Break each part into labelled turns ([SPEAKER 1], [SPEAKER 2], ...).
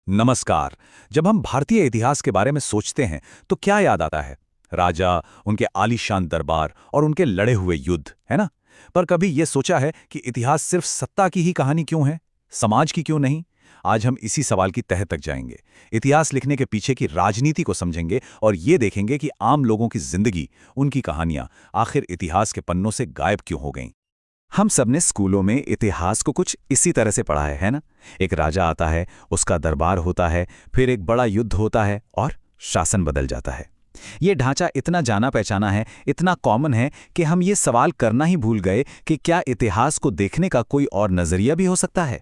[SPEAKER 1] नमस्कार। जब हम भारतीय इतिहास के बारे में सोचते हैं तो क्या याद आता है? राजा, उनके आलीशान दरबार और उनके लड़े हुए युद्ध, है ना? पर कभी ये सोचा है कि इतिहास सिर्फ सत्ता की ही कहानी क्यों है, समाज की क्यों नहीं? आज हम इसी सवाल की तह तक जाएंगे। इतिहास लिखने के पीछे की राजनीति को समझेंगे और ये देखेंगे कि आम लोगों की जिंदगी, उनकी कहानियां आखिर इतिहास के पन्नों से गायब क्यों हो गईं। हम सबने स्कूलों में इतिहास को कुछ इसी तरह से पढ़ा है ना? एक राजा आता है, उसका दरबार होता है, फिर एक बड़ा युद्ध होता है और शासन बदल जाता है। ये ढांचा इतना जाना पहचाना है, इतना कॉमन है कि हम ये सवाल करना ही भूल गए कि क्या इतिहास को देखने का कोई और नजरिया भी हो सकता है।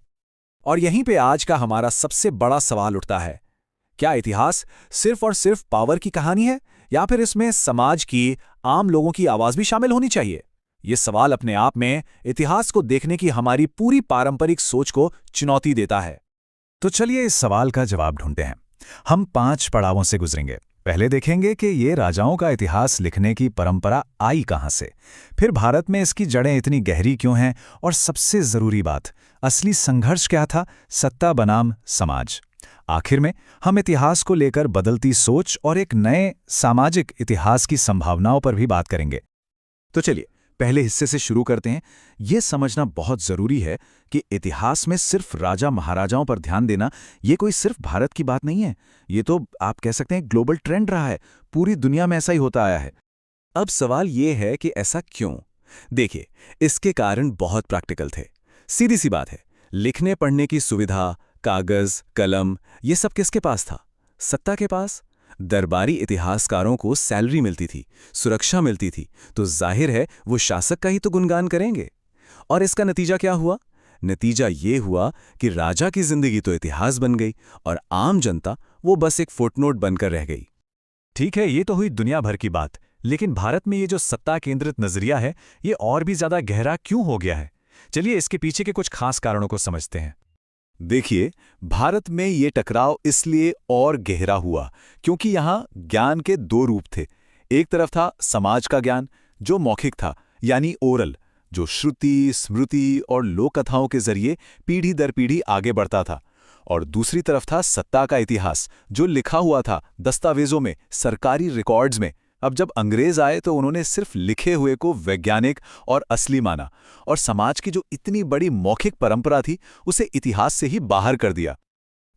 [SPEAKER 2] और यहीं पे आज का हमारा सबसे बड़ा सवाल उठता है, क्या इतिहास सिर्फ और सिर्फ पावर की कहानी है या फिर इसमें समाज की, आम लोगों की आवाज भी शामिल होनी चाहिए? ये सवाल अपने आप में इतिहास को देखने की हमारी पूरी पारंपरिक सोच को चुनौती देता है।
[SPEAKER 1] तो चलिए इस सवाल का जवाब ढूंढते हैं। हम 5 पड़ावों से गुजरेंगे। पहले देखेंगे कि ये राजाओं का इतिहास लिखने की परंपरा आई कहां से, फिर भारत में इसकी जड़ें इतनी गहरी क्यों हैं, और सबसे जरूरी बात, असली संघर्ष क्या था, सत्ता बनाम समाज। आखिर में हम इतिहास को लेकर बदलती सोच और एक नए सामाजिक इतिहास की संभावनाओं पर भी बात करेंगे। तो चलिए पहले हिस्से से शुरू करते हैं। यह समझना बहुत जरूरी है कि इतिहास में सिर्फ राजा महाराजाओं पर ध्यान देना ये कोई सिर्फ भारत की बात नहीं है। ये तो आप कह सकते हैं ग्लोबल ट्रेंड रहा है, पूरी दुनिया में ऐसा ही होता आया है।
[SPEAKER 2] अब सवाल ये है कि ऐसा क्यों? देखिए, इसके कारण बहुत प्रैक्टिकल थे। सीधी सी बात है, लिखने पढ़ने की सुविधा, कागज, कलम, ये सब किसके पास था? सत्ता के पास। दरबारी इतिहासकारों को सैलरी मिलती थी, सुरक्षा मिलती थी, तो जाहिर है वो शासक का ही तो गुणगान करेंगे। और इसका नतीजा क्या हुआ? नतीजा ये हुआ कि राजा की जिंदगी तो इतिहास बन गई और आम जनता वो बस एक फुटनोट बनकर रह गई।
[SPEAKER 1] ठीक है, ये तो हुई दुनिया भर की बात, लेकिन भारत में ये जो सत्ता केंद्रित नजरिया है, ये और भी ज्यादा गहरा क्यों हो गया है? चलिए इसके पीछे के कुछ खास कारणों को समझते हैं।
[SPEAKER 2] देखिए, भारत में ये टकराव इसलिए और गहरा हुआ क्योंकि यहाँ ज्ञान के दो रूप थे। एक तरफ था समाज का ज्ञान, जो मौखिक था, यानी ओरल, जो श्रुति, स्मृति और लोक कथाओं के जरिए पीढ़ी दर पीढ़ी आगे बढ़ता था। और दूसरी तरफ था सत्ता का इतिहास, जो लिखा हुआ था दस्तावेजों में, सरकारी रिकॉर्ड्स में। अब जब अंग्रेज आए तो उन्होंने सिर्फ लिखे हुए को वैज्ञानिक और असली माना, और समाज की जो इतनी बड़ी मौखिक परंपरा थी उसे इतिहास से ही बाहर कर दिया।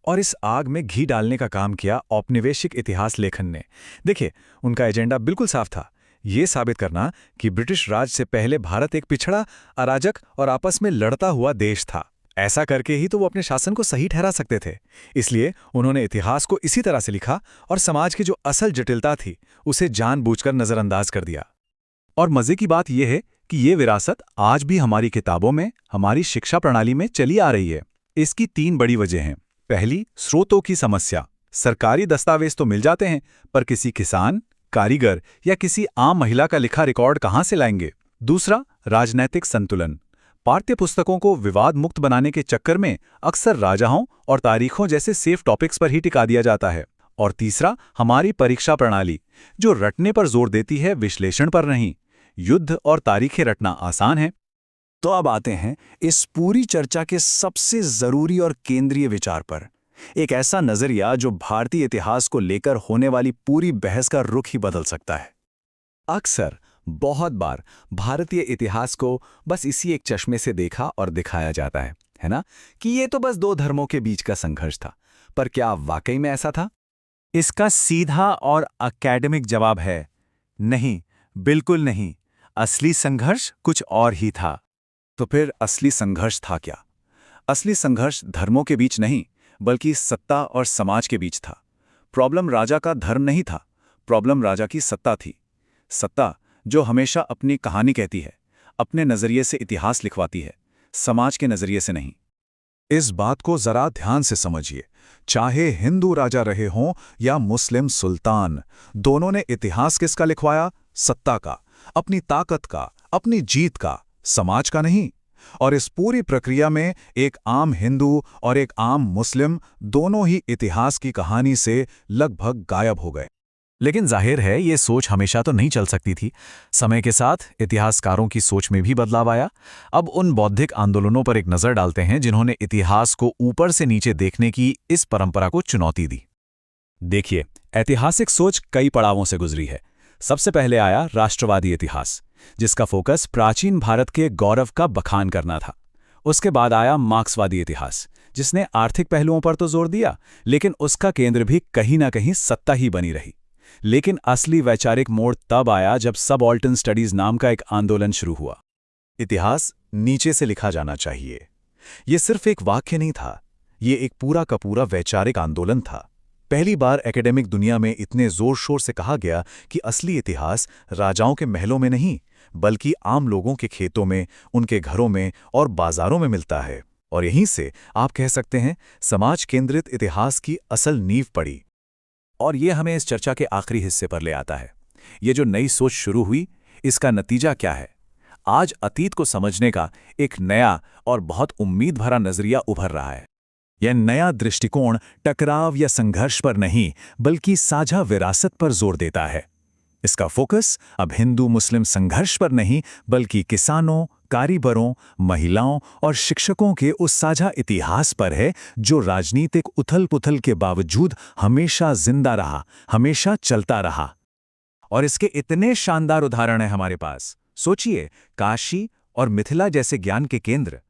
[SPEAKER 1] और इस आग में घी डालने का काम किया औपनिवेशिक इतिहास लेखन ने। देखिए, उनका एजेंडा बिल्कुल साफ था, ये साबित करना कि ब्रिटिश राज से पहले भारत एक पिछड़ा, अराजक और आपस में लड़ता हुआ देश था। ऐसा करके ही तो वो अपने शासन को सही ठहरा सकते थे। इसलिए उन्होंने इतिहास को इसी तरह से लिखा और समाज की जो असल जटिलता थी उसे जानबूझकर नजरअंदाज कर दिया। और मजे की बात यह है कि ये विरासत आज भी हमारी किताबों में, हमारी शिक्षा प्रणाली में चली आ रही है। इसकी 3 बड़ी वजह हैं। पहली, स्रोतों की समस्या। सरकारी दस्तावेज तो मिल जाते हैं, पर किसी किसान, कारीगर या किसी आम महिला का लिखा रिकॉर्ड कहां से लाएंगे? दूसरा, राजनैतिक संतुलन। पाठ्य पुस्तकों को विवाद मुक्त बनाने के चक्कर में अक्सर राजाओं और तारीखों जैसे सेफ टॉपिक्स पर ही टिका दिया जाता है। और तीसरा, हमारी परीक्षा प्रणाली, जो रटने पर जोर देती है, विश्लेषण पर नहीं। युद्ध और तारीखें रटना आसान है।
[SPEAKER 2] तो अब आते हैं इस पूरी चर्चा के सबसे जरूरी और केंद्रीय विचार पर, एक ऐसा नजरिया जो भारतीय इतिहास को लेकर होने वाली पूरी बहस का रुख ही बदल सकता है। अक्सर, बहुत बार भारतीय इतिहास को बस इसी एक चश्मे से देखा और दिखाया जाता है ना, कि ये तो बस 2 धर्मों के बीच का संघर्ष था। पर क्या वाकई में ऐसा था?
[SPEAKER 1] इसका सीधा और एकेडमिक जवाब है नहीं, बिल्कुल नहीं। असली संघर्ष कुछ और ही था।
[SPEAKER 2] तो फिर असली संघर्ष था क्या? असली संघर्ष धर्मों के बीच नहीं, बल्कि सत्ता और समाज के बीच था। प्रॉब्लम राजा का धर्म नहीं था, प्रॉब्लम राजा की सत्ता थी। सत्ता जो हमेशा अपनी कहानी कहती है, अपने नजरिए से इतिहास लिखवाती है, समाज के नजरिए से नहीं।
[SPEAKER 1] इस बात को जरा ध्यान से समझिए। चाहे हिंदू राजा रहे हों या मुस्लिम सुल्तान, दोनों ने इतिहास किसका लिखवाया? सत्ता का, अपनी ताकत का, अपनी जीत का, समाज का नहीं। और इस पूरी प्रक्रिया में एक आम हिंदू और एक आम मुस्लिम दोनों ही इतिहास की कहानी से लगभग गायब हो गए। लेकिन जाहिर है ये सोच हमेशा तो नहीं चल सकती थी। समय के साथ इतिहासकारों की सोच में भी बदलाव आया। अब उन बौद्धिक आंदोलनों पर एक नज़र डालते हैं जिन्होंने इतिहास को ऊपर से नीचे देखने की इस परंपरा को चुनौती दी।
[SPEAKER 2] देखिए, ऐतिहासिक सोच कई पड़ावों से गुजरी है। सबसे पहले आया राष्ट्रवादी इतिहास, जिसका फोकस प्राचीन भारत के गौरव का बखान करना था। उसके बाद आया मार्क्सवादी इतिहास, जिसने आर्थिक पहलुओं पर तो जोर दिया, लेकिन उसका केंद्र भी कहीं ना कहीं सत्ता ही बनी रही। लेकिन असली वैचारिक मोड़ तब आया जब सबऑल्टर्न स्टडीज नाम का एक आंदोलन शुरू हुआ।
[SPEAKER 1] इतिहास नीचे से लिखा जाना चाहिए, ये सिर्फ एक वाक्य नहीं था, ये एक पूरा का पूरा वैचारिक आंदोलन था। पहली बार एकेडमिक दुनिया में इतने जोर शोर से कहा गया कि असली इतिहास राजाओं के महलों में नहीं, बल्कि आम लोगों के खेतों में, उनके घरों में और बाजारों में मिलता है। और यहीं से आप कह सकते हैं समाज केंद्रित इतिहास की असल नींव पड़ी।
[SPEAKER 2] और ये हमें इस चर्चा के आखिरी हिस्से पर ले आता है। ये जो नई सोच शुरू हुई, इसका नतीजा क्या है? आज अतीत को समझने का एक नया और बहुत उम्मीद भरा नजरिया उभर रहा है।
[SPEAKER 1] यह नया दृष्टिकोण टकराव या संघर्ष पर नहीं, बल्कि साझा विरासत पर जोर देता है। इसका फोकस अब हिंदू मुस्लिम संघर्ष पर नहीं, बल्कि किसानों, कारीगरों, महिलाओं और शिक्षकों के उस साझा इतिहास पर है जो राजनीतिक उथल-पुथल के बावजूद हमेशा जिंदा रहा, हमेशा चलता रहा। और इसके इतने शानदार उदाहरण हैं हमारे पास। सोचिए, काशी और मिथिला जैसे ज्ञान के केंद्र।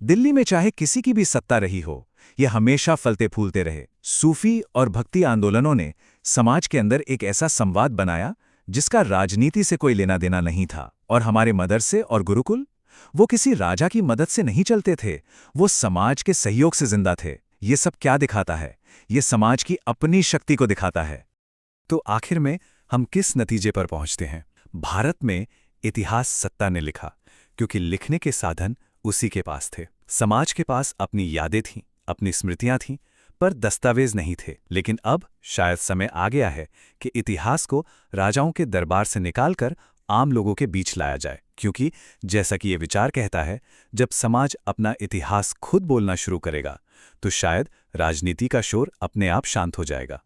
[SPEAKER 1] दिल्ली में चाहे किसी की भी सत्ता रही हो, ये हमेशा फलते फूलते रहे। सूफी और भक्ति आंदोलनों ने समाज के अंदर एक ऐसा संवाद बनाया जिसका राजनीति से कोई लेना देना नहीं था। और हमारे मदरसे और गुरुकुल, वो किसी राजा की मदद से नहीं चलते थे, वो समाज के सहयोग से जिंदा थे। ये सब क्या दिखाता है? ये समाज की अपनी शक्ति को दिखाता है।
[SPEAKER 2] तो आखिर में हम किस नतीजे पर पहुंचते हैं? भारत में इतिहास सत्ता ने लिखा, क्योंकि लिखने के साधन उसी के पास थे। समाज के पास अपनी यादें थीं, अपनी स्मृतियां थीं, पर दस्तावेज नहीं थे। लेकिन अब शायद समय आ गया है कि इतिहास को राजाओं के दरबार से निकालकर आम लोगों के बीच लाया जाए, क्योंकि जैसा कि ये विचार कहता है, जब समाज अपना इतिहास खुद बोलना शुरू करेगा, तो शायद राजनीति का शोर अपने आप शांत हो जाएगा।